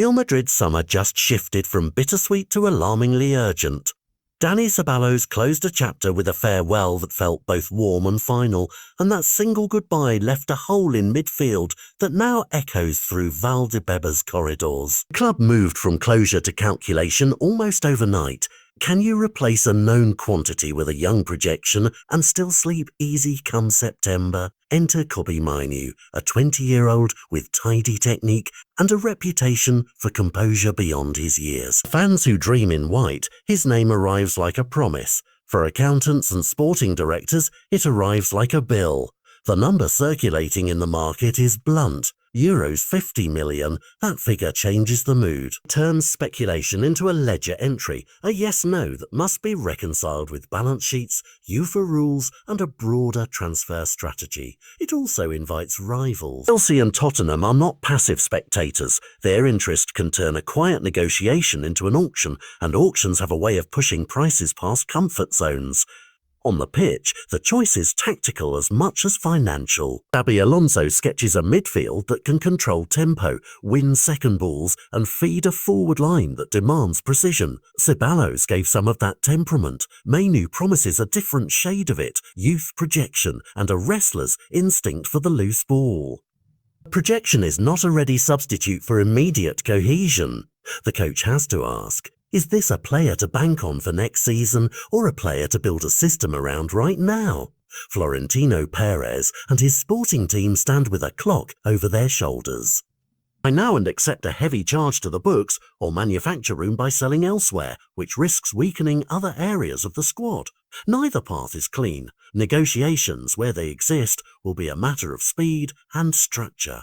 Real Madrid's summer just shifted from bittersweet to alarmingly urgent. Dani Ceballos closed a chapter with a farewell that felt both warm and final, and that single goodbye left a hole in midfield that now echoes through Valdebeba's corridors. The club moved from closure to calculation almost overnight. Can you replace a known quantity with a young projection and still sleep easy come September? Enter Mainoo, a 20-year-old with tidy technique and a reputation for composure beyond his years. Fans who dream in white, his name arrives like a promise. For accountants and sporting directors, it arrives like a bill. The number circulating in the market is blunt. Euros 50 million, that figure changes the mood. Turns speculation into a ledger entry, a yes-no that must be reconciled with balance sheets, UEFA rules and a broader transfer strategy. It also invites rivals. Chelsea and Tottenham are not passive spectators. Their interest can turn a quiet negotiation into an auction, and auctions have a way of pushing prices past comfort zones. On the pitch, the choice is tactical as much as financial. Xabi Alonso sketches a midfield that can control tempo, win second balls, and feed a forward line that demands precision. Ceballos gave some of that temperament. Mainoo promises a different shade of it, youth projection, and a wrestler's instinct for the loose ball. Projection is not a ready substitute for immediate cohesion. The coach has to ask, is this a player to bank on for next season or a player to build a system around right now? Florentino Perez and his sporting team stand with a clock over their shoulders. Buy now and accept a heavy charge to the books, or manufacture room by selling elsewhere, which risks weakening other areas of the squad. Neither path is clean. Negotiations, where they exist, will be a matter of speed and structure.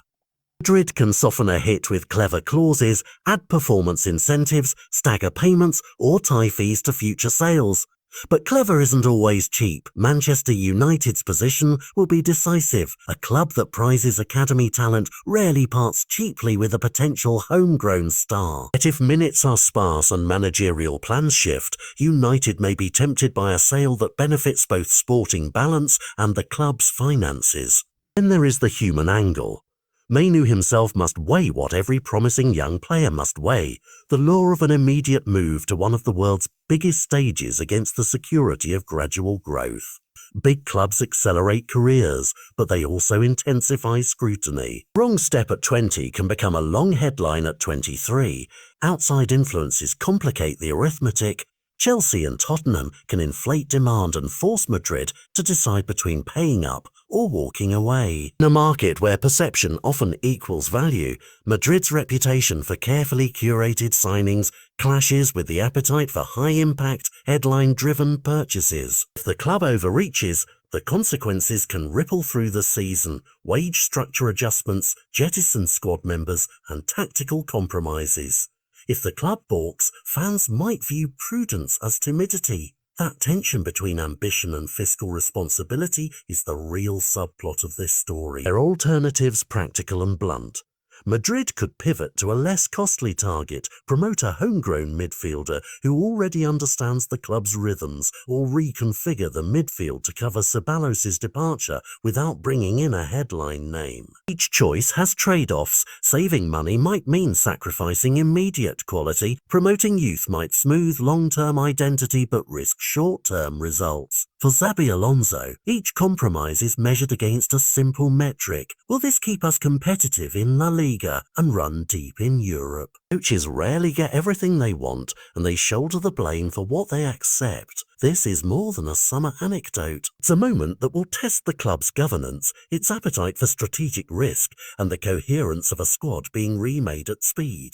Madrid can soften a hit with clever clauses, add performance incentives, stagger payments, or tie fees to future sales. But clever isn't always cheap. Manchester United's position will be decisive. A club that prizes academy talent rarely parts cheaply with a potential homegrown star. Yet if minutes are sparse and managerial plans shift, United may be tempted by a sale that benefits both sporting balance and the club's finances. Then there is the human angle. Mainoo himself must weigh what every promising young player must weigh, the lure of an immediate move to one of the world's biggest stages against the security of gradual growth. Big clubs accelerate careers, but they also intensify scrutiny. Wrong step at 20 can become a long headline at 23. Outside influences complicate the arithmetic. Chelsea and Tottenham can inflate demand and force Madrid to decide between paying up or walking away. In a market where perception often equals value, Madrid's reputation for carefully curated signings clashes with the appetite for high-impact, headline-driven purchases. If the club overreaches, the consequences can ripple through the season: wage structure adjustments, jettison squad members, and tactical compromises. If the club balks, fans might view prudence as timidity. That tension between ambition and fiscal responsibility is the real subplot of this story. Their alternatives practical and blunt. Madrid could pivot to a less costly target, promote a homegrown midfielder who already understands the club's rhythms, or reconfigure the midfield to cover Ceballos' departure without bringing in a headline name. Each choice has trade-offs. Saving money might mean sacrificing immediate quality. Promoting youth might smooth long-term identity but risk short-term results. For Xabi Alonso, each compromise is measured against a simple metric. Will this keep us competitive in La Liga and run deep in Europe? Coaches rarely get everything they want, and they shoulder the blame for what they accept. This is more than a summer anecdote. It's a moment that will test the club's governance, its appetite for strategic risk, and the coherence of a squad being remade at speed.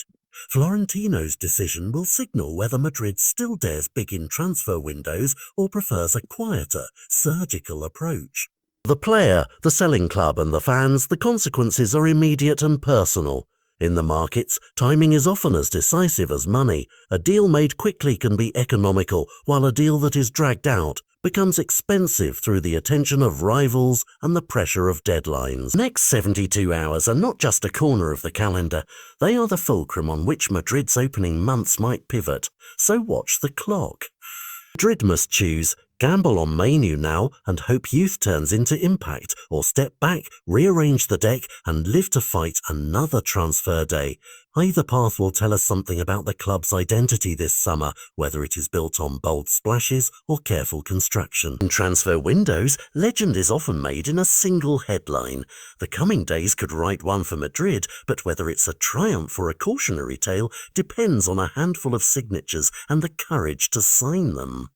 Florentino's decision will signal whether Madrid still dares big in transfer windows or prefers a quieter, surgical approach. The player, the selling club and the fans, the consequences are immediate and personal. In the markets, timing is often as decisive as money. A deal made quickly can be economical, while a deal that is dragged out becomes expensive through the attention of rivals and the pressure of deadlines. Next 72 hours are not just a corner of the calendar, they are the fulcrum on which Madrid's opening months might pivot. So watch the clock. Madrid must choose Gamble on Mainoo now and hope youth turns into impact, or step back, rearrange the deck and live to fight another transfer day. Either path will tell us something about the club's identity this summer, whether it is built on bold splashes or careful construction. In transfer windows, legend is often made in a single headline. The coming days could write one for Madrid, but whether it's a triumph or a cautionary tale depends on a handful of signatures and the courage to sign them.